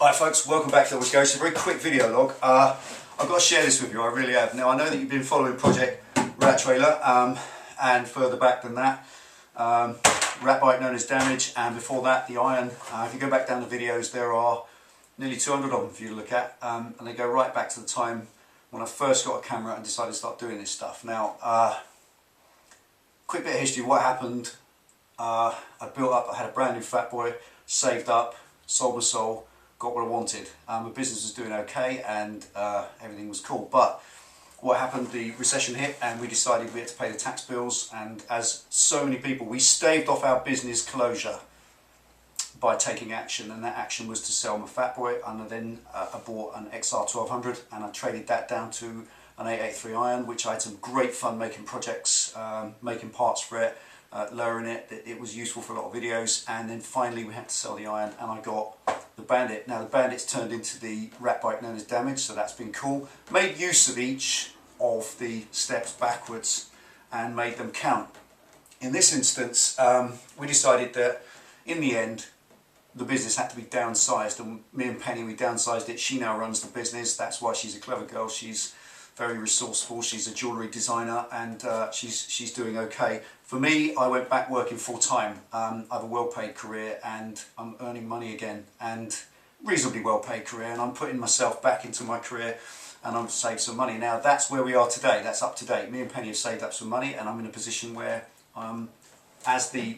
Hi folks, welcome back to Delboy. It's a very quick video log. I've got to share this with you, I really have. Now I know that you've been following Project Rat Trailer and further back than that, rat bike known as Damage, and before that the Iron. If you go back down the videos, there are nearly 200 of them for you to look at, and they go right back to the time when I first got a camera and decided to start doing this stuff. Now, quick bit of history, what happened, I built up, I had a brand new Fat Boy, saved up, sold my soul, got what I wanted. My business was doing okay and everything was cool, but what happened, the recession hit and we decided we had to pay the tax bills, and as so many people, we staved off our business closure by taking action, and that action was to sell my Fat Boy, and then I bought an XR1200 and I traded that down to an 883 Iron, which I had some great fun making projects, making parts for it, lowering it. It was useful for a lot of videos, and then finally we had to sell the Iron and I got the Bandit. Now the Bandit's turned into the rat bike known as Damage, so that's been cool. Made use of each of the steps backwards and made them count. In this instance, we decided that in the end the business had to be downsized, and me and Penny, we downsized it. She now runs the business. That's why she's a clever girl. She's very resourceful. She's a jewellery designer, and she's doing okay. For me, I went back working full time. I have a well-paid career and I'm earning money again, and reasonably well-paid career, and I'm putting myself back into my career and I've saved some money. Now that's where we are today. That's up to date. Me and Penny have saved up some money, and I'm in a position where as the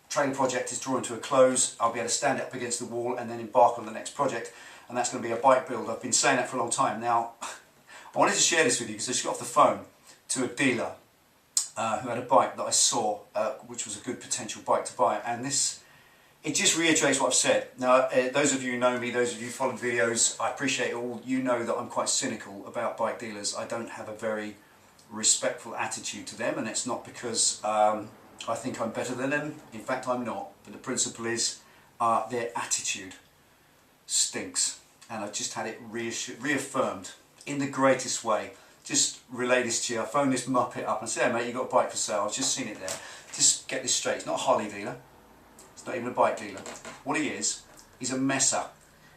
training project is drawing to a close, I'll be able to stand up against the wall and then embark on the next project, and that's going to be a bike build. I've been saying that for a long time. Now I wanted to share this with you because I just got off the phone to a dealer who had a bike that I saw, which was a good potential bike to buy, and it just reiterates what I've said. Now, those of you who know me, those of you who follow videos, I appreciate it all. You know that I'm quite cynical about bike dealers. I don't have a very respectful attitude to them, and it's not because I think I'm better than them. In fact, I'm not. But the principle is their attitude stinks, and I've just had it reaffirmed in the greatest way. Just relay this to you. I phoned this muppet up and said, "Hey mate, you got a bike for sale? I've just seen it there." Just get this straight. It's not a Harley dealer. It's not even a bike dealer. What he is, he's a messer.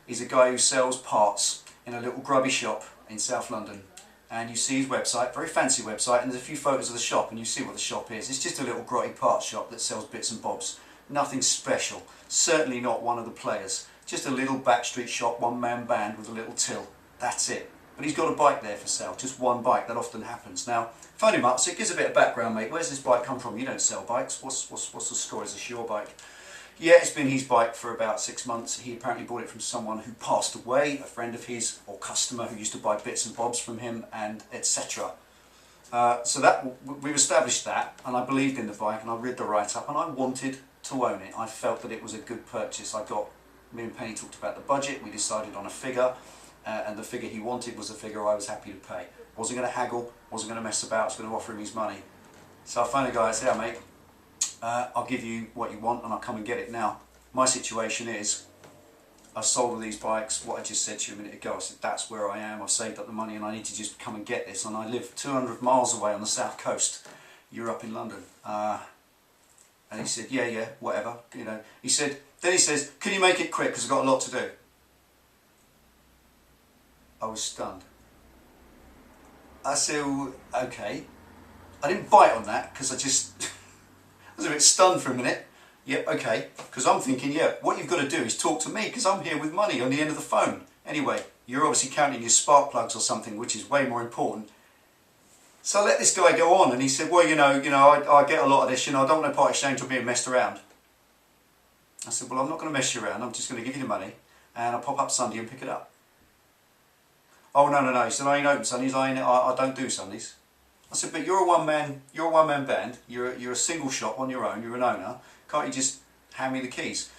He's a guy who sells parts in a little grubby shop in South London. And you see his website, very fancy website, and there's a few photos of the shop, and you see what the shop is. It's just a little grotty parts shop that sells bits and bobs. Nothing special. Certainly not one of the players. Just a little backstreet shop, one-man band with a little till. That's it. But he's got a bike there for sale, just one bike. That often happens. Now, phone him up, so it gives a bit of background, mate. Where's this bike come from? You don't sell bikes. What's the score? Is this your bike? Yeah, it's been his bike for about 6 months. He apparently bought it from someone who passed away, a friend of his or customer who used to buy bits and bobs from him, and etc. So that we've established that, and I believed in the bike, and I read the write-up, and I wanted to own it. I felt that it was a good purchase. Me and Penny talked about the budget. We decided on a figure. And the figure he wanted was the figure I was happy to pay. Wasn't going to haggle, wasn't going to mess about, I was going to offer him his money. So I phoned the guy and said, "Oh, mate, I'll give you what you want and I'll come and get it." Now, my situation is, I sold all these bikes, what I just said to you a minute ago. I said, that's where I am, I've saved up the money and I need to just come and get this. And I live 200 miles away on the south coast. You're up in London. And he said, yeah, whatever. You know. Then he says, "Can you make it quick, because I've got a lot to do?" I was stunned. I said, "Well, okay." I didn't bite on that because I was a bit stunned for a minute. Yep, okay. Because I'm thinking, yeah, what you've got to do is talk to me, because I'm here with money on the end of the phone. Anyway, you're obviously counting your spark plugs or something, which is way more important. So I let this guy go on, and he said, "Well, I get a lot of this, I don't want no part exchange or being messed around." I said, "Well, I'm not going to mess you around. I'm just going to give you the money, and I'll pop up Sunday and pick it up." "Oh, no. He said, "I ain't open Sundays, I don't do Sundays." I said, "But you're a one-man band, you're a single shop on your own, you're an owner, can't you just hand me the keys?"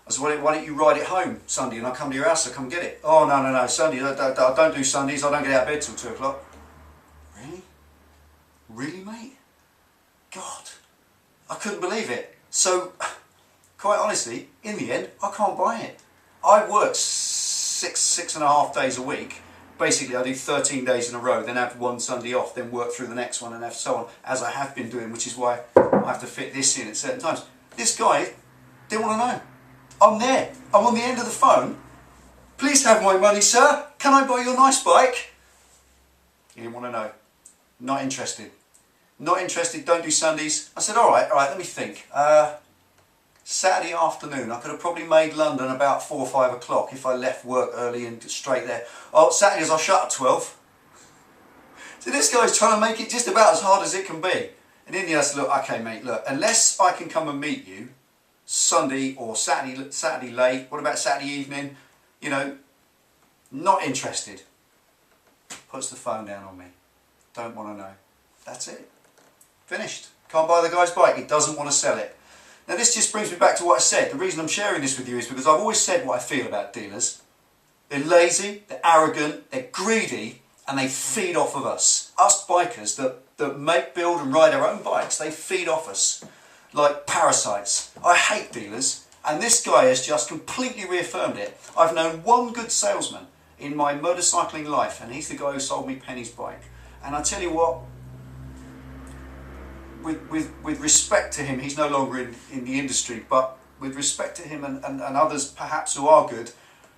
I said, "Well, why don't you ride it home Sunday and I'll come to your house, I'll come get it." "Oh, no, Sundays, I don't do Sundays, I don't get out of bed till 2 o'clock. Really? Really, mate? God, I couldn't believe it. So, quite honestly, in the end, I can't buy it. I work six and a half days a week. Basically, I do 13 days in a row, then have one Sunday off, then work through the next one, and have so on, as I have been doing, which is why I have to fit this in at certain times. This guy didn't want to know. I'm there. I'm on the end of the phone, Please have my money, sir. Can I buy your nice bike? He didn't want to know. Not interested. Not interested, don't do Sundays. I said, alright, let me think. Saturday afternoon, I could have probably made London about 4 or 5 o'clock if I left work early and straight there. Oh, Saturdays I'll shut at 12. So this guy's trying to make it just about as hard as it can be. And in the end I said, look, okay mate, look, unless I can come and meet you Sunday or Saturday late, what about Saturday evening? You know, not interested. Puts the phone down on me. Don't want to know. That's it. Finished. Can't buy the guy's bike. He doesn't want to sell it. Now this just brings me back to what I said. The reason I'm sharing this with you is because I've always said what I feel about dealers. They're lazy, they're arrogant, they're greedy, and they feed off of us. Us bikers that make, build and ride our own bikes, they feed off us like parasites. I hate dealers, and this guy has just completely reaffirmed it. I've known one good salesman in my motorcycling life, and he's the guy who sold me Penny's bike. And I tell you what, with respect to him, he's no longer in the industry, but with respect to him and others perhaps who are good,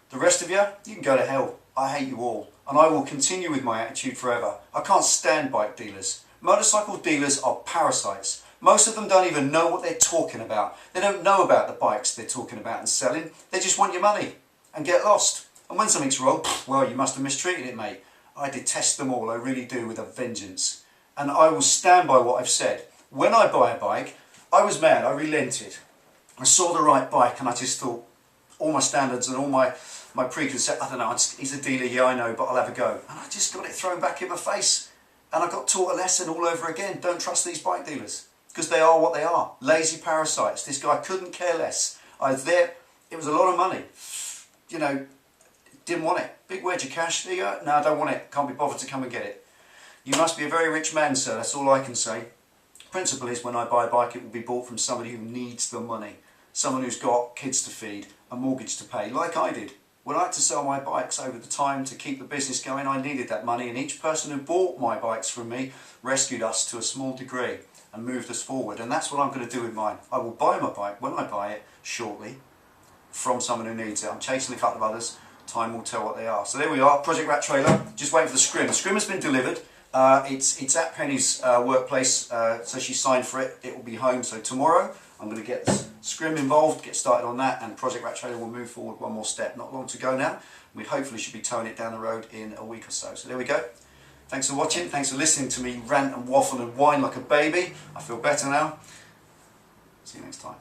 the rest of you, you can go to hell. I hate you all, and I will continue with my attitude forever. I can't stand bike dealers. Motorcycle dealers are parasites. Most of them don't even know what they're talking about. They don't know about the bikes they're talking about and selling. They just want your money and get lost. And when something's wrong, well, you must have mistreated it, mate. I detest them all, I really do, with a vengeance. And I will stand by what I've said. When I buy a bike, I was mad, I relented. I saw the right bike and I just thought, all my standards and all my preconcept, I don't know, he's a dealer, yeah I know, but I'll have a go. And I just got it thrown back in my face. And I got taught a lesson all over again. Don't trust these bike dealers. Because they are what they are. Lazy parasites. This guy couldn't care less. I was there, it was a lot of money. You know, didn't want it. Big wedge of cash, there you go. No, I don't want it. Can't be bothered to come and get it. You must be a very rich man, sir. That's all I can say. Principle is when I buy a bike, it will be bought from somebody who needs the money. Someone who's got kids to feed, a mortgage to pay, like I did. When I had to sell my bikes over the time to keep the business going, I needed that money, and each person who bought my bikes from me rescued us to a small degree and moved us forward. And that's what I'm going to do with mine. I will buy my bike, when I buy it, shortly, from someone who needs it. I'm chasing a couple of others. Time will tell what they are. So there we are, Project Rat trailer. Just waiting for the scrim. The scrim has been delivered. It's at Penny's workplace, so she signed for it. It will be home. So tomorrow I'm going to get scrim involved, get started on that, and Project Rat trailer will move forward one more step. Not long to go now. We hopefully should be towing it down the road in a week or so. So there we go. Thanks for watching. Thanks for listening to me rant and waffle and whine like a baby. I feel better now. See you next time.